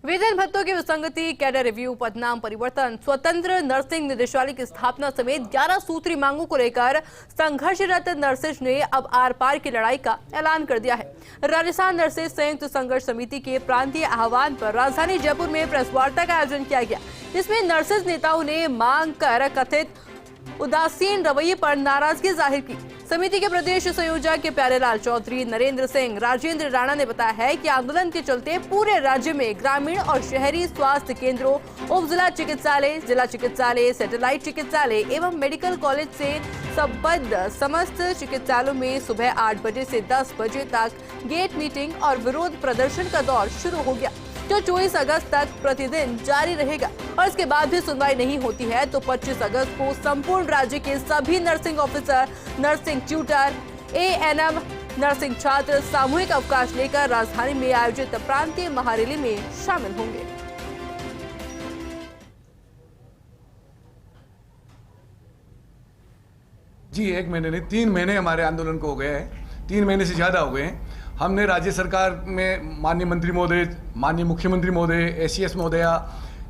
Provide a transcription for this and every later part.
वेतन भत्तों की विसंगति, कैडर रिव्यू, पदनाम परिवर्तन, स्वतंत्र नर्सिंग निदेशालय की स्थापना समेत 11 सूत्री मांगों को लेकर संघर्षरत नर्सेज ने अब आर पार की लड़ाई का ऐलान कर दिया है। राजस्थान नर्सेज संयुक्त संघर्ष समिति के प्रांतीय आह्वान पर राजधानी जयपुर में प्रेस वार्ता का आयोजन किया गया, जिसमें नर्सेज नेताओं ने मांग कर कथित उदासीन रवैये पर नाराजगी जाहिर की। समिति के प्रदेश संयोजक प्यारेलाल चौधरी, नरेंद्र सिंह, राजेंद्र राणा ने बताया है कि आंदोलन के चलते पूरे राज्य में ग्रामीण और शहरी स्वास्थ्य केंद्रों, उप जिला चिकित्सालय, सैटेलाइट चिकित्सालय एवं मेडिकल कॉलेज से संबद्ध समस्त चिकित्सालयों में सुबह 8 बजे से 10 बजे तक गेट मीटिंग और विरोध प्रदर्शन का दौर शुरू हो गया, जो 24 अगस्त तक प्रतिदिन जारी रहेगा। और इसके बाद भी सुनवाई नहीं होती है तो 25 अगस्त को संपूर्ण राज्य के सभी nursing officer, nursing tutor, ANM, nursing छात्र सामूहिक अवकाश लेकर राजधानी में आयोजित प्रांतीय महारैली में शामिल होंगे। जी 1 महीने नहीं, 3 महीने हमारे आंदोलन को हो गए हैं, 3 महीने से ज़्यादा हो गए हैं। हमने राज्य सरकार में माननीय मंत्री महोदय, माननीय मुख्यमंत्री महोदय, एसीएस महोदया,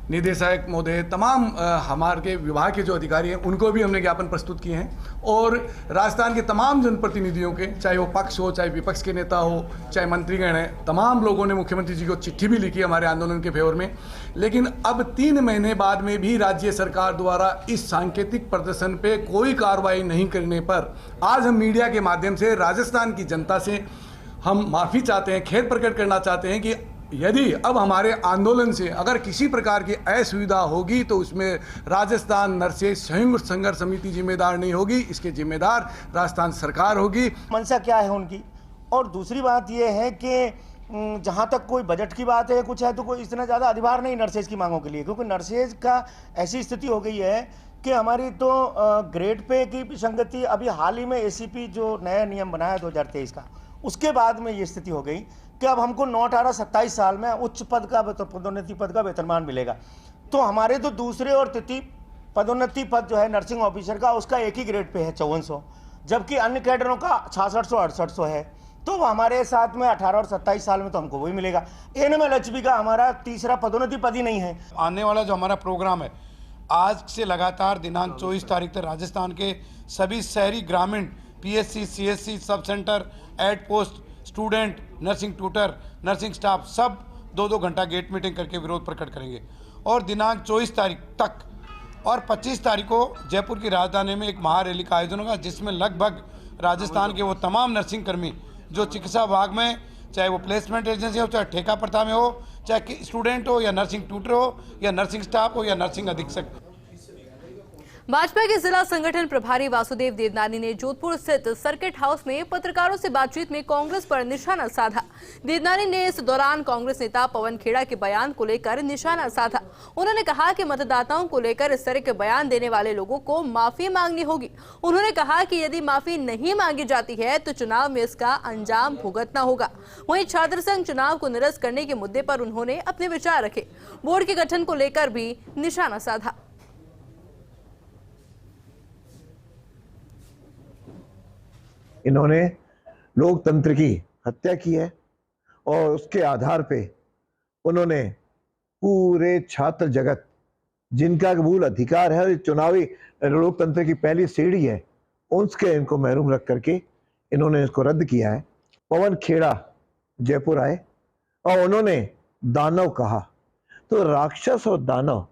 निदेशक महोदय, तमाम हमारे विभाग के जो अधिकारी हैं उनको भी हमने ज्ञापन प्रस्तुत किए हैं और राजस्थान के तमाम जनप्रतिनिधियों के, चाहे वो पक्ष हो, चाहे विपक्ष के नेता हो, चाहे मंत्रीगण हैं, तमाम लोगों ने मुख्यमंत्री जी को चिट्ठी भी लिखी हमारे आंदोलन के फेवर में। लेकिन अब 3 महीने बाद में भी राज्य सरकार द्वारा इस सांकेतिक प्रदर्शन पे कोई कार्रवाई नहीं करने पर आज हम मीडिया के माध्यम से राजस्थान की जनता से हम माफ़ी चाहते हैं, खेद प्रकट करना चाहते हैं कि यदि अब हमारे आंदोलन से अगर किसी प्रकार की असुविधा होगी तो उसमें राजस्थान नर्सेज संयुक्त संघर्ष समिति जिम्मेदार नहीं होगी, इसके जिम्मेदार राजस्थान सरकार होगी। मंशा क्या है उनकी। और दूसरी बात यह है कि जहाँ तक कोई बजट की बात है कुछ है तो कोई इतना ज़्यादा अधिभार नहीं नर्सेज की मांगों के लिए, क्योंकि नर्सेज का ऐसी स्थिति हो गई है कि हमारी तो ग्रेड पे की विसंगति, अभी हाल ही में एसीपी जो नया नियम बनाया 2023 का, उसके बाद में ये स्थिति हो गई कि अब हमको 9, 18, 27 साल में उच्च पद का पदोन्नति पद का वेतनमान मिलेगा। तो हमारे तो दूसरे और तृतीय पदोन्नति पद जो है नर्सिंग ऑफिसर का, उसका एक ही ग्रेड पे है 5400, जबकि अन्य कैडरों का 6600, 6800 है। तो हमारे साथ में 18 और 27 साल में तो हमको वही मिलेगा। एनएमएलएचबी का हमारा तीसरा पदोन्नति पद ही नहीं है। आने वाला जो हमारा प्रोग्राम है, आज से लगातार दिनांक 24 तारीख तक राजस्थान के सभी शहरी, ग्रामीण, PSC, CSC, sub centre, aid post, student, nursing tutor, nursing staff सब 2-2 घंटा गेट मीटिंग करके विरोध प्रकट करेंगे। और दिनांक 24 तारीख तक और 25 तारीख को जयपुर की राजधानी में एक महारैली का आयोजन होगा, जिसमें लगभग राजस्थान के वो तमाम नर्सिंग कर्मी जो चिकित्सा विभाग में, चाहे वो प्लेसमेंट एजेंसी हो, चाहे ठेका प्रथा में हो, चाहे स्टूडेंट हो या नर्सिंग ट्यूटर हो या नर्सिंग स्टाफ हो या नर्सिंग अधीक्षक। भाजपा के जिला संगठन प्रभारी वासुदेव देवनानी ने जोधपुर स्थित सर्किट हाउस में पत्रकारों से बातचीत में कांग्रेस पर निशाना साधा। देवनानी ने इस दौरान कांग्रेस नेता पवन खेड़ा के बयान को लेकर निशाना साधा। उन्होंने कहा कि मतदाताओं को लेकर इस तरह के बयान देने वाले लोगों को माफी मांगनी होगी। उन्होंने कहा कि यदि माफी नहीं मांगी जाती है तो चुनाव में इसका अंजाम भुगतना होगा। वहीं छात्र संघ चुनाव को निरस्त करने के मुद्दे पर उन्होंने अपने विचार रखे। बोर्ड के गठन को लेकर भी निशाना साधा। इन्होंने लोकतंत्र की हत्या की है और उसके आधार पे उन्होंने पूरे छात्र जगत, जिनका मूल अधिकार है, चुनावी लोकतंत्र की पहली सीढ़ी है, उसके इनको महरूम रख करके इन्होंने इसको रद्द किया है। पवन खेड़ा जयपुर आए और उन्होंने दानव कहा, तो राक्षस और दानव,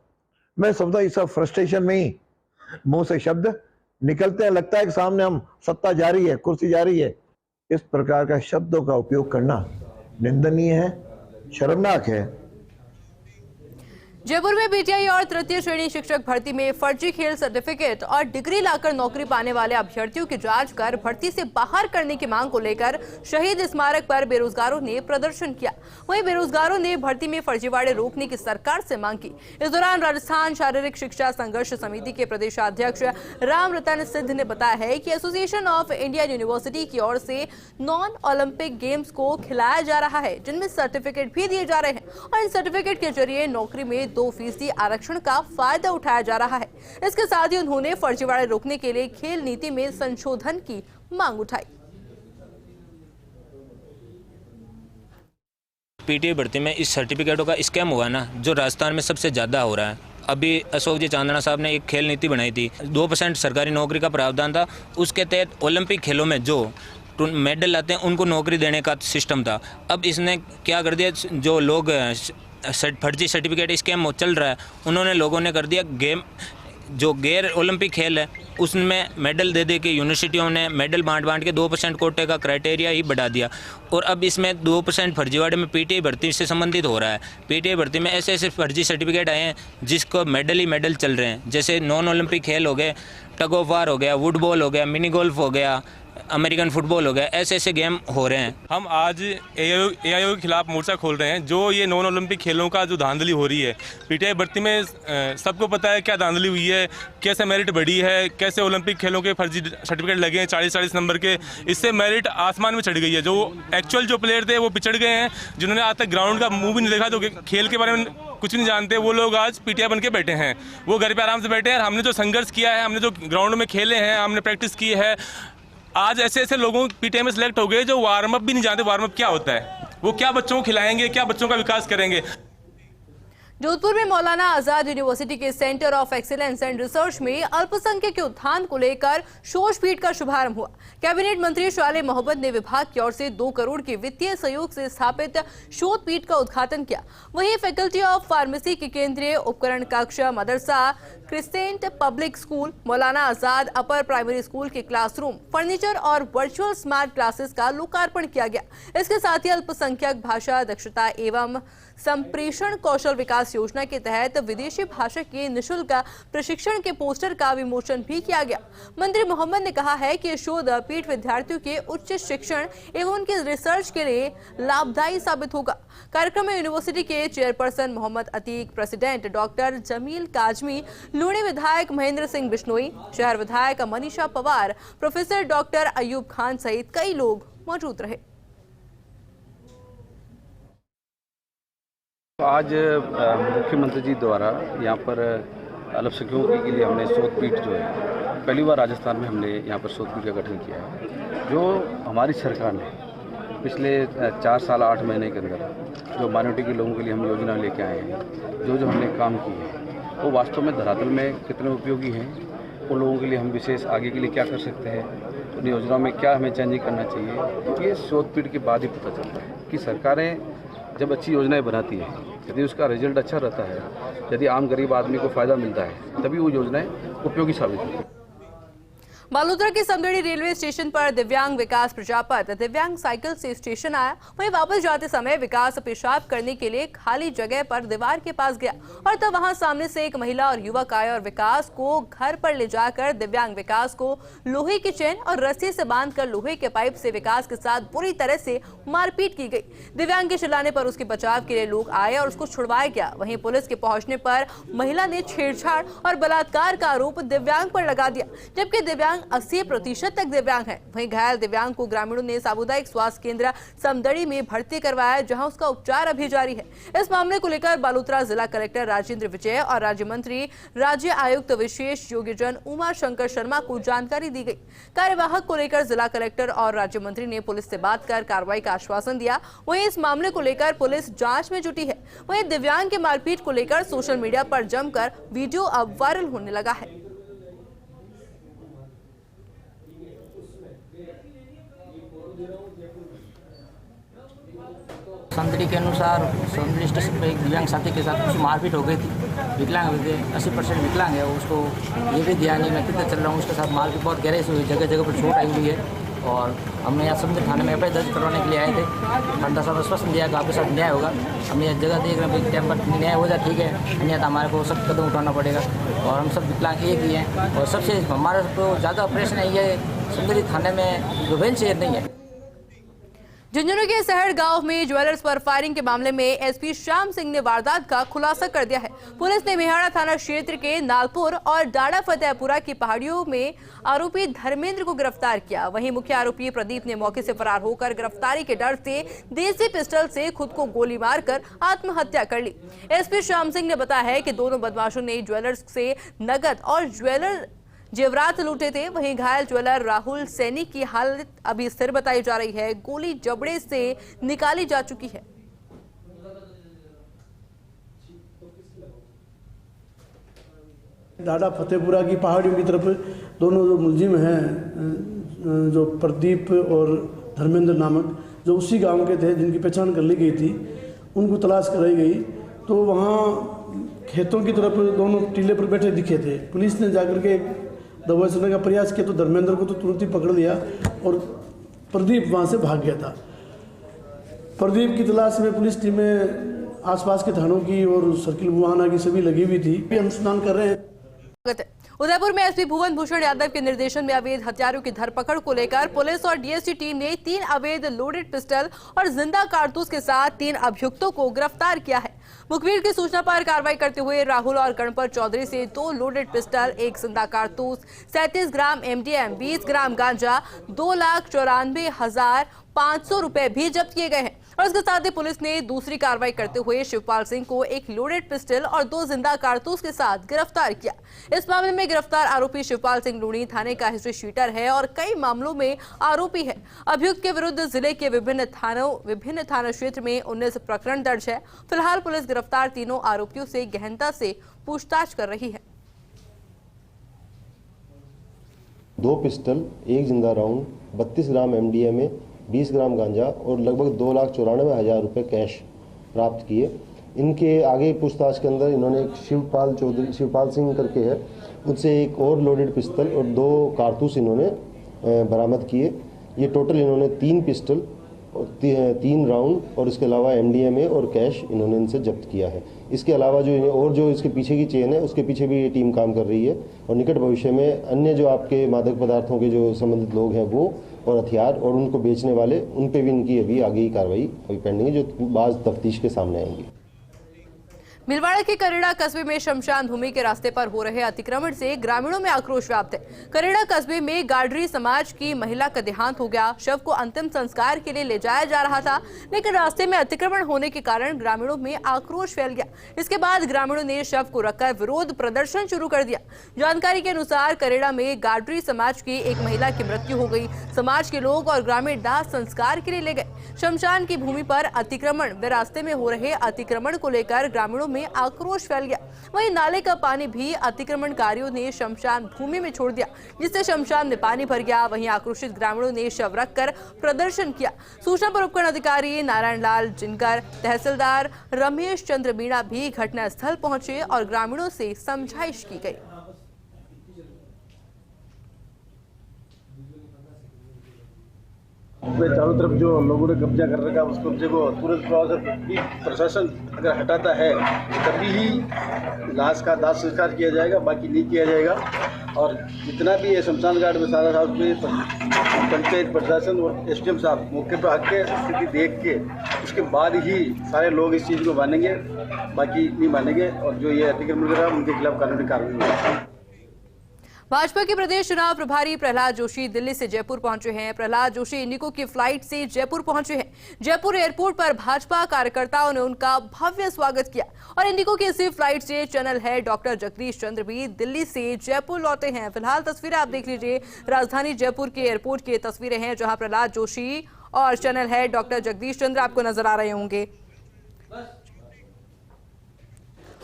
मैं समझता इस सब फ्रस्ट्रेशन में ही मुंह से शब्द निकलते हैं, लगता है कि सामने हम सत्ता जा रही है, कुर्सी जा रही है। इस प्रकार का शब्दों का उपयोग करना निंदनीय है, शर्मनाक है। जयपुर में पीटीआई और तृतीय श्रेणी शिक्षक भर्ती में फर्जी खेल सर्टिफिकेट और डिग्री लाकर नौकरी पाने वाले अभ्यर्थियों की जांच कर भर्ती से बाहर करने की मांग को लेकर शहीद स्मारक पर बेरोजगारों ने प्रदर्शन किया। वहीं बेरोजगारों ने भर्ती में फर्जीवाड़े रोकने की सरकार से मांग की। इस दौरान राजस्थान शारीरिक शिक्षा संघर्ष समिति के प्रदेशाध्यक्ष राम रतन सिद्ध ने बताया है कि एसोसिएशन ऑफ इंडियन यूनिवर्सिटी की ओर से नॉन ओलंपिक गेम्स को खिलाया जा रहा है, जिनमें सर्टिफिकेट भी दिए जा रहे हैं और इन सर्टिफिकेट के जरिए नौकरी में 2% आरक्षण का फायदा उठाया जा रहा है। इसके साथ ही उन्होंने फर्जीवाड़े रोकने के लिए खेल नीति में संशोधन की मांग उठाई। पीटीआई भर्ती में इस सर्टिफिकेटों का स्कैम हुआ ना, जो राजस्थान में सबसे ज़्यादा हो रहा है। अभी अशोक जी चांदना साहब ने एक खेल नीति बनाई थी, 2% सरकारी नौकरी का प्रावधान था। उसके तहत ओलंपिक खेलों में जो मेडल लाते हैं उनको नौकरी देने का सिस्टम था। अब इसने क्या कर दिया, जो लोग फर्जी सर्टिफिकेट स्कैम चल रहा है, उन्होंने लोगों ने कर दिया गेम, जो गैर ओलंपिक खेल है उसमें मेडल दे दे के यूनिवर्सिटियों ने मेडल बांट के 2% कोटे का क्राइटेरिया ही बढ़ा दिया। और अब इसमें 2% फर्जीवाड़े में पीटीआई भर्ती से संबंधित हो रहा है। पीटीआई भर्ती में ऐसे ऐसे फर्जी सर्टिफिकेट आए हैं जिसको मेडल ही मेडल चल रहे हैं। जैसे नॉन ओलंपिक खेल हो गए, टग ऑफ वार हो गया, वुडबॉल हो गया, मिनी गोल्फ हो गया, अमेरिकन फुटबॉल हो गया, ऐसे ऐसे गेम हो रहे हैं। हम आज एआईओ के खिलाफ मोर्चा खोल रहे हैं। जो ये नॉन ओलंपिक खेलों का जो धांधली हो रही है पीटीआई भर्ती में, सबको पता है क्या धांधली हुई है, कैसे मेरिट बढ़ी है, कैसे ओलंपिक खेलों के फर्जी सर्टिफिकेट लगे हैं 40-40 नंबर के। इससे मेरिट आसमान में चढ़ गई है। जो एक्चुअल जो प्लेयर थे वो पिछड़ गए हैं, जिन्होंने आज तक ग्राउंड का मुंह भी नहीं देखा, जो खेल के बारे में कुछ नहीं जानते, वो लोग आज पीटीआई बन के बैठे हैं। वो घर पर आराम से बैठे हैं। हमने जो संघर्ष किया है, हमने जो ग्राउंड में खेले हैं, हमने प्रैक्टिस की है, आज ऐसे ऐसे लोगों पीटीआई में सिलेक्ट हो गए जो वार्म अप भी नहीं जानते। वार्म अप क्या होता है, वो क्या बच्चों को खिलाएंगे, क्या बच्चों का विकास करेंगे। जोधपुर में मौलाना आजाद यूनिवर्सिटी के centre of excellence and research में अल्पसंख्यक के उत्थान को लेकर शोध पीठ का शुभारंभ हुआ। कैबिनेट मंत्री शाले मोहम्मद ने विभाग की ओर से 2 करोड़ के वित्तीय सहयोग से स्थापित शोध पीठ का उद्घाटन किया। वहीं फैकल्टी ऑफ फार्मेसी के केंद्रीय उपकरण कक्ष, मदरसा क्रिस्टेंट public school, Maulana Azad upper primary school के क्लासरूम, फर्नीचर और वर्चुअल स्मार्ट क्लासेस का लोकार्पण किया गया। इसके साथ ही अल्पसंख्यक भाषा दक्षता एवं संप्रेषण कौशल विकास योजना के तहत विदेशी भाषा के निःशुल्क प्रशिक्षण के पोस्टर का विमोचन भी किया गया। मंत्री मोहम्मद ने कहा है कि शोध पीठ विद्यार्थियों के उच्च शिक्षण एवं उनके रिसर्च के लिए लाभदायी साबित होगा। कार्यक्रम में यूनिवर्सिटी के chairperson Mohammad Atiq, president doctor Jameel Kazmi, Luni विधायक महेंद्र सिंह बिश्नोई, शहर विधायक मनीषा पवार, प्रोफेसर डॉक्टर अयूब खान सहित कई लोग मौजूद रहे। आज मुख्यमंत्री जी द्वारा यहाँ पर अल्पसंख्यकों के लिए हमने शोध पीठ जो है, पहली बार राजस्थान में हमने यहाँ पर शोध पीठ का गठन किया है। जो हमारी सरकार ने पिछले 4 साल 8 महीने के अंदर जो माइनॉरिटी के लोगों के लिए हम योजना लेके आए हैं, जो हमने काम किए हैं, वो वास्तव में धरातल में कितने उपयोगी हैं, उन लोगों के लिए हम विशेष आगे के लिए क्या कर सकते हैं, उन योजनाओं में क्या हमें चेंजिंग करना चाहिए, ये शोध पीठ के बाद ही पता चलता है कि सरकारें जब अच्छी योजनाएं बनाती है, यदि उसका रिजल्ट अच्छा रहता है, यदि आम गरीब आदमी को फ़ायदा मिलता है, तभी वो योजनाएं उपयोगी साबित होती हैं। बालोतरा के समदड़ी रेलवे स्टेशन पर दिव्यांग विकास प्रजापत दिव्यांग साइकिल से स्टेशन आया। वहीं वापस जाते समय विकास पेशाब करने के लिए खाली जगह पर दीवार के पास गया और तब वहां सामने से एक महिला और युवक आए और विकास को घर पर ले जाकर दिव्यांग विकास को लोहे की चेन और रस्सी से बांधकर लोहे के पाइप से विकास के साथ बुरी तरह से मारपीट की गई। दिव्यांग के चिल्लाने पर उसके बचाव के लिए लोग आए और उसको छुड़वाया गया। वहीं पुलिस के पहुंचने पर महिला ने छेड़छाड़ और बलात्कार का आरोप दिव्यांग पर लगा दिया, जबकि दिव्यांग 80% तक दिव्यांग है। वहीं घायल दिव्यांग को ग्रामीणों ने सामुदायिक स्वास्थ्य केंद्र समदड़ी में भर्ती करवाया, जहां उसका उपचार अभी जारी है। इस मामले को लेकर बालोतरा जिला कलेक्टर राजेंद्र विजय और राज्य मंत्री राज्य आयुक्त विशेष योग्यजन उमा शंकर शर्मा को जानकारी दी गई। कार्यवाहक को लेकर जिला कलेक्टर और राज्य मंत्री ने पुलिस से बात कर कार्रवाई का आश्वासन दिया। वहीं इस मामले को लेकर पुलिस जांच में जुटी है। वहीं दिव्यांग के मारपीट को लेकर सोशल मीडिया पर जमकर वीडियो अब वायरल होने लगा है। समदड़ी के अनुसार समदड़ी स्टेशन पर एक दिव्यांग साथी के साथ कुछ मारपीट हो गई थी। विकलांग हुए थे, 80% विकलांग है। उसको ये भी ध्यान नहीं, मैं कितना चल रहा हूँ, उसके साथ मारपीट बहुत गहरे से हुई, जगह जगह पर चोट आई हुई है। और हमने यहाँ समदड़ी थाने में एफआईआर दर्ज करवाने के लिए आए थे। घंटा साहब आश्वासन दिया कि आपके साथ न्याय होगा। हम ये जगह देख रहे हैं, टाइम पर न्याय हो जाए ठीक है, अन्यथा हमारे को सब कदम उठाना पड़ेगा। और हम सब विकलांग एक ही हैं। और सबसे हमारे को ज़्यादा ऑपरेशन है ये समदड़ी थाने में जो बेंच नहीं है। झुंझुनू के सहड़ गांव में ज्वेलर्स पर फायरिंग के मामले में एसपी श्याम सिंह ने वारदात का खुलासा कर दिया है। पुलिस ने मेहाड़ा थाना क्षेत्र के नालपुर और डाड़ा फतेहपुरा की पहाड़ियों में आरोपी धर्मेंद्र को गिरफ्तार किया। वहीं मुख्य आरोपी प्रदीप ने मौके से फरार होकर गिरफ्तारी के डर से देसी पिस्टल से खुद को गोली मारकर आत्महत्या कर ली। एसपी श्याम सिंह ने बताया है कि दोनों बदमाशों ने ज्वेलर्स से नगद और जेवरात लूटे थे। वहीं घायल ज्वेलर राहुल सैनी की हालत अभी स्थिर बताई जा रही है। गोली जबड़े से निकाली जा चुकी है। डाडा फतेहपुरा की पहाड़ियों की तरफ दोनों जो मुलजिम हैं, जो प्रदीप और धर्मेंद्र नामक, जो उसी गांव के थे, जिनकी पहचान कर ली गई थी, उनको तलाश कराई गई तो वहाँ खेतों की तरफ दोनों टीले पर बैठे दिखे थे। पुलिस ने जाकर के दबोचने का प्रयास किया तो धर्मेंद्र को तो तुरंत ही पकड़ लिया और प्रदीप वहाँ से भाग गया था। प्रदीप की तलाश में पुलिस टीमें आसपास के थानों की और सर्किल मुहाना की सभी लगी हुई थी। अनुसंधान कर रहे हैं। उदयपुर में एसपी भुवन भूषण यादव के निर्देशन में अवैध हथियारों की धरपकड़ को लेकर पुलिस और डीएसटी टीम ने 3 अवैध लोडेड पिस्टल और जिंदा कारतूस के साथ 3 अभियुक्तों को गिरफ्तार किया है। मुखबिर की सूचना पर कार्रवाई करते हुए राहुल और गणपत चौधरी से 2 लोडेड पिस्टल, 1 जिंदा कारतूस, 37 ग्राम एमडीएम, 20 ग्राम गांजा, 2,94,500 रुपए भी जब्त किए गए हैं। और इसके साथ ही पुलिस ने दूसरी कार्रवाई करते हुए शिवपाल सिंह को 1 लोडेड पिस्टल और 2 जिंदा कारतूस के साथ गिरफ्तार किया। इस मामले में गिरफ्तार आरोपी शिवपाल सिंह लूणी थाने का हिस्ट्री शीटर है और कई मामलों में आरोपी है। अभियुक्त के विरुद्ध जिले के विभिन्न थाना क्षेत्र में 19 प्रकरण दर्ज है। फिलहाल पुलिस गिरफ्तार तीनों आरोपियों से गहनता से पूछताछ कर रही है। 2 पिस्टल, 1 जिंदा राउंड, 32 ग्राम एमडीएमए, 20 ग्राम गांजा और लगभग 2,94,000 रुपये कैश प्राप्त किए। इनके आगे पूछताछ के अंदर इन्होंने एक शिवपाल सिंह करके है, उससे 1 और लोडेड पिस्टल और 2 कारतूस इन्होंने बरामद किए। ये टोटल इन्होंने 3 पिस्टल और 3 राउंड और इसके अलावा एमडीएमए और कैश इन्होंने इनसे जब्त किया है। इसके अलावा जो इसके पीछे की चेन है उसके पीछे भी ये टीम काम कर रही है और निकट भविष्य में अन्य जो आपके मादक पदार्थों के जो संबंधित लोग हैं वो और हथियार और उनको बेचने वाले, उन पे भी इनकी अभी आगे की कार्रवाई अभी पेंडिंग है, जो बाज तफ्तीश के सामने आएंगी। भीलवाड़ा के करेड़ा कस्बे में शमशान भूमि के रास्ते पर हो रहे अतिक्रमण से ग्रामीणों में आक्रोश व्याप्त है। करेड़ा कस्बे में गाडरी समाज की महिला का देहांत हो गया। शव को अंतिम संस्कार के लिए ले जाया जा रहा था, लेकिन रास्ते में अतिक्रमण होने के कारण ग्रामीणों में आक्रोश फैल गया। इसके बाद ग्रामीणों ने शव को रखकर विरोध प्रदर्शन शुरू कर दिया। जानकारी के अनुसार करेड़ा में गाडरी समाज की एक महिला की मृत्यु हो गई। समाज के लोग और ग्रामीण दाह संस्कार के लिए ले गए। शमशान की भूमि पर अतिक्रमण व रास्ते में हो रहे अतिक्रमण को लेकर ग्रामीणों में आक्रोश फैल गया। वहीं नाले का पानी भी अतिक्रमणकारियों ने शमशान भूमि में छोड़ दिया, जिससे शमशान में पानी भर गया। वहीं आक्रोशित ग्रामीणों ने शव रखकर प्रदर्शन किया। सूचना पर उपखंड अधिकारी नारायण लाल जिनकर, तहसीलदार रमेश चंद्र मीणा भी घटनास्थल पहुंचे और ग्रामीणों से समझाइश की गई। उसमें चारों तरफ जो लोगों ने कब्जा कर रखा, उस कब्जे को तुरंत प्रशासन अगर हटाता है तभी ही लाश का दाह संस्कार किया जाएगा, बाकी नहीं किया जाएगा। और जितना भी है शमशान घाट में सारा साहब में पंचायत प्रशासन और एसडीएम साहब मौके पर आके स्थिति देख के उसके बाद ही सारे लोग इस चीज़ को मानेंगे, बाकी नहीं मानेंगे। और जो ये अतिक्रमण कर रहा है उनके खिलाफ कानूनी कार्रवाई होगी। भाजपा के प्रदेश चुनाव प्रभारी प्रहलाद जोशी दिल्ली से जयपुर पहुंचे हैं। प्रहलाद जोशी इंडिगो की फ्लाइट से जयपुर पहुंचे हैं। जयपुर एयरपोर्ट पर भाजपा कार्यकर्ताओं ने उनका भव्य स्वागत किया और इंडिगो की इसी फ्लाइट से चैनल हेड डॉक्टर जगदीश चंद्र भी दिल्ली से जयपुर लौटे हैं। फिलहाल तस्वीरें आप देख लीजिए, राजधानी जयपुर के एयरपोर्ट की तस्वीरें हैं, जहां प्रहलाद जोशी और चैनल हेड डॉक्टर जगदीश चंद्र आपको नजर आ रहे होंगे।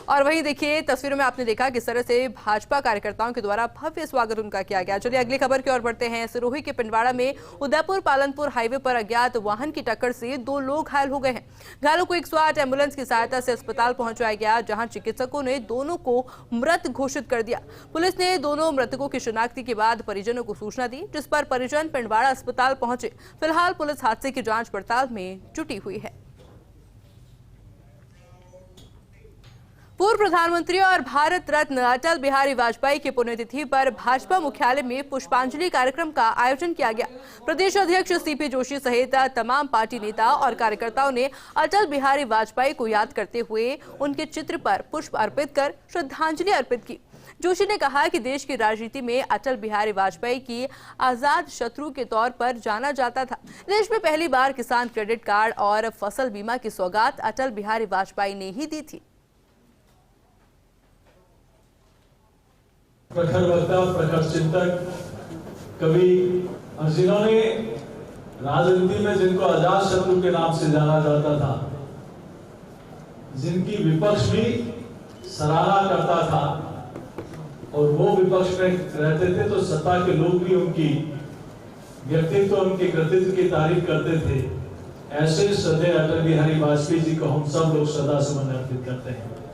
और वहीं देखिए तस्वीरों में आपने देखा किस तरह से भाजपा कार्यकर्ताओं के द्वारा भव्य स्वागत उनका किया गया। चलिए अगली खबर की ओर बढ़ते हैं। सिरोही के पिंडवाड़ा में उदयपुर पालनपुर हाईवे पर अज्ञात वाहन की टक्कर से 2 लोग घायल हो गए हैं। घायलों को 108 एम्बुलेंस की सहायता से अस्पताल पहुंचाया गया, जहां चिकित्सकों ने दोनों को मृत घोषित कर दिया। पुलिस ने दोनों मृतकों की शिनाख्ती के बाद परिजनों को सूचना दी, जिस पर परिजन पिंडवाड़ा अस्पताल पहुंचे। फिलहाल पुलिस हादसे की जांच पड़ताल में जुटी हुई है। पूर्व प्रधानमंत्री और भारत रत्न अटल बिहारी वाजपेयी की पुण्यतिथि पर भाजपा मुख्यालय में पुष्पांजलि कार्यक्रम का आयोजन किया गया। प्रदेश अध्यक्ष सीपी जोशी सहित तमाम पार्टी नेता और कार्यकर्ताओं ने अटल बिहारी वाजपेयी को याद करते हुए उनके चित्र पर पुष्प अर्पित कर श्रद्धांजलि अर्पित की। जोशी ने कहा कि देश की राजनीति में अटल बिहारी वाजपेयी की आजाद शत्रु के तौर पर जाना जाता था। देश में पहली बार किसान क्रेडिट कार्ड और फसल बीमा की सौगात अटल बिहारी वाजपेयी ने ही दी थी। प्रखर वक्ता, प्रखर चिंतक, कवि और जिन्होंने राजनीति में जिनको आजाद शत्रु के नाम से जाना जाता था, जिनकी विपक्ष भी सराहना करता था, और वो विपक्ष में रहते थे तो सत्ता के लोग भी उनकी व्यक्तित्व, उनके कृतित्व की तारीफ करते थे। ऐसे श्रद्धेय अटल बिहारी वाजपेयी जी को हम सब लोग सदा सुमन अर्पित करते हैं।